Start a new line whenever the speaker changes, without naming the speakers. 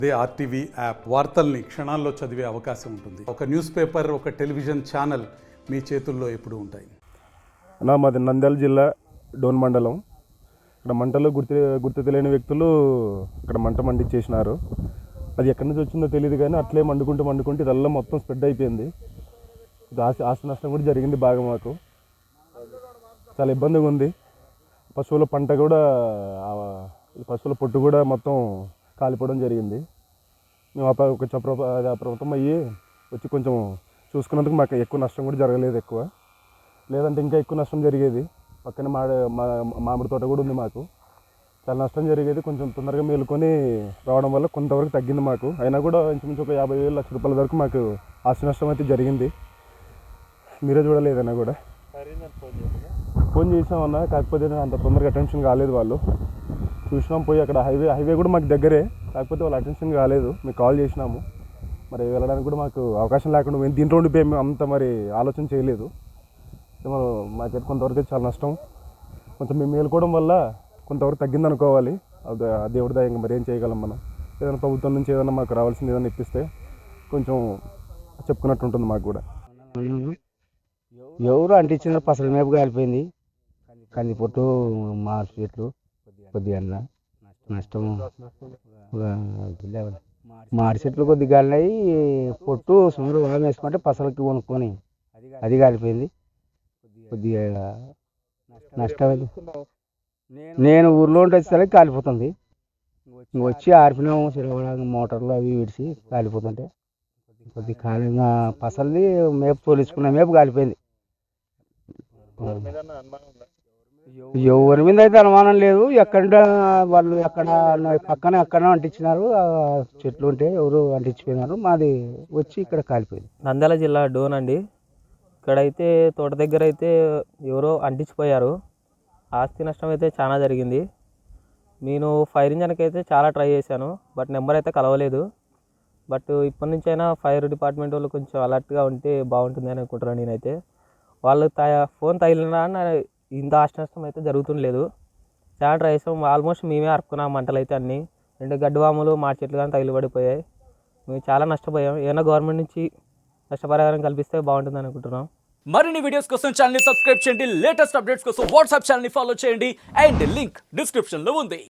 అదే RTV app వార్తల్ని క్షణాల్లో చదివే అవకాశం ఉంటుంది. ఒక న్యూస్ పేపర్, ఒక టెలివిజన్ ఛానల్ మీ చేతుల్లో ఎప్పుడూ ఉంటాయి.
మాది నంద్యాల జిల్లా డోన్ మండలం. ఇక్కడ మంటలో గుర్తు తెలియని వ్యక్తులు ఇక్కడ మంట మండిచ్చేసినారు. అది ఎక్కడి నుంచి వచ్చిందో తెలియదు కానీ అట్లే మండుకుంటూ ఇదల్లా మొత్తం స్ప్రెడ్ అయిపోయింది. ఆస్తి నష్టం కూడా జరిగింది బాగా. మాకు చాలా ఇబ్బందిగా ఉంది. పశువుల పంట కూడా, పశువుల పొట్టు కూడా మొత్తం కాలిపోవడం జరిగింది. మేము కొంచెం అప్రమత్తం అయ్యి వచ్చి కొంచెం చూసుకున్నందుకు మాకు ఎక్కువ నష్టం కూడా జరగలేదు. లేదంటే ఇంకా ఎక్కువ నష్టం జరిగేది. పక్కన మామిడి తోట కూడా ఉంది. మాకు చాలా నష్టం జరిగేది. కొంచెం తొందరగా మేలుకొని రావడం వల్ల కొంతవరకు తగ్గింది మాకు. అయినా కూడా ఇంచుమించు ఒక 50,000 లక్ష రూపాయల వరకు మాకు ఆస్తి నష్టం అయితే జరిగింది. మీరే చూడలేదన్నా కూడా ఫోన్ చేసామన్నా, కాకపోతే అంత తొందరగా అటెన్షన్ కాలేదు. వాళ్ళు చూసినాం పోయి అక్కడ హైవే కూడా మాకు దగ్గరే, కాకపోతే వాళ్ళు అటెన్షన్ కాలేదు. మేము కాల్ చేసినాము, మరి వెళ్ళడానికి కూడా మాకు అవకాశం లేకుండా మేము దీంట్లో ఉండిపోయి మేము అంత మరి ఆలోచన చేయలేదు. మాకైతే కొంతవరకు చాలా నష్టం. కొంచెం మేము మేలుకోవడం వల్ల కొంతవరకు తగ్గింది అనుకోవాలి. దేవుడి దయ, మరి ఏం చేయగలం మనం. ఏదైనా ప్రభుత్వం నుంచి ఏదైనా మాకు రావాల్సింది ఏదైనా ఇప్పిస్తే కొంచెం చెప్పుకున్నట్టు ఉంటుంది మాకు కూడా.
ఎవరు అంటించిన పసల మేపు కాలిపోయింది. కంది పొట్టు, మార్చి చెట్లు కొద్దిగా నష్టం. మార్చి చెట్లు కొద్దిగా కాలినాయి. పొట్టు సుమారు పొలం వేసుకుంటే పసలకి కొనుక్కొని అది కాలిపోయింది. కొద్దిగా నష్టం. నేను ఊర్లో ఉంటే వచ్చేసరికి కాలిపోతుంది. వచ్చి ఆర్పినాము, మోటార్లు అవి విడిచి కాలిపోతుంటే కొద్ది కాలంగా పసల్ది మేపు తోలించుకున్న మేపు కాలిపోయింది. ఎవరి మీద అయితే అనుమానం లేదు. వాళ్ళు పక్కన అంటించినారు. చెట్లు ఉంటే ఎవరు అంటించిపోయినారు. మాది వచ్చి ఇక్కడ కాలిపోయింది.
నంద్యాల జిల్లా డోన్ అండి. ఇక్కడైతే తోట దగ్గర అయితే ఎవరో అంటించిపోయారు. ఆస్తి నష్టం అయితే చాలా జరిగింది. నేను ఫైర్ ఇంజన్కి అయితే చాలా ట్రై చేశాను, బట్ నెంబర్ అయితే కలవలేదు. బట్ ఇప్పటి నుంచి అయినా ఫైర్ డిపార్ట్మెంట్ వాళ్ళు కొంచెం అలర్ట్గా ఉంటే బాగుంటుంది అని అనుకుంటున్నాను. నేనైతే వాళ్ళు ఫోన్ తగిలినా ఇంత ఆస్తి నష్టం అయితే జరుగుతుండలేదు. చాలా ట్రై చేసాం. ఆల్మోస్ట్ మేమే అరుపుకున్నాం మంటలు అయితే అన్నీ. రెండు గడ్డివాములు, మా చెట్లు కానీ తగిలిపడిపోయాయి. మేము చాలా నష్టపోయాం. ఏమైనా గవర్నమెంట్ నుంచి నష్టపరిహారం కల్పిస్తే బాగుంటుంది అనుకుంటున్నాం.
మరిన్ని వీడియోస్ కోసం ఛానల్ ని సబ్స్క్రైబ్ చేయండి. లేటెస్ట్ అప్డేట్స్ కోసం వాట్సాప్ ఛానల్ ని ఫాలో చేయండి. అండ్ లింక్ డిస్క్రిప్షన్ లో ఉంది.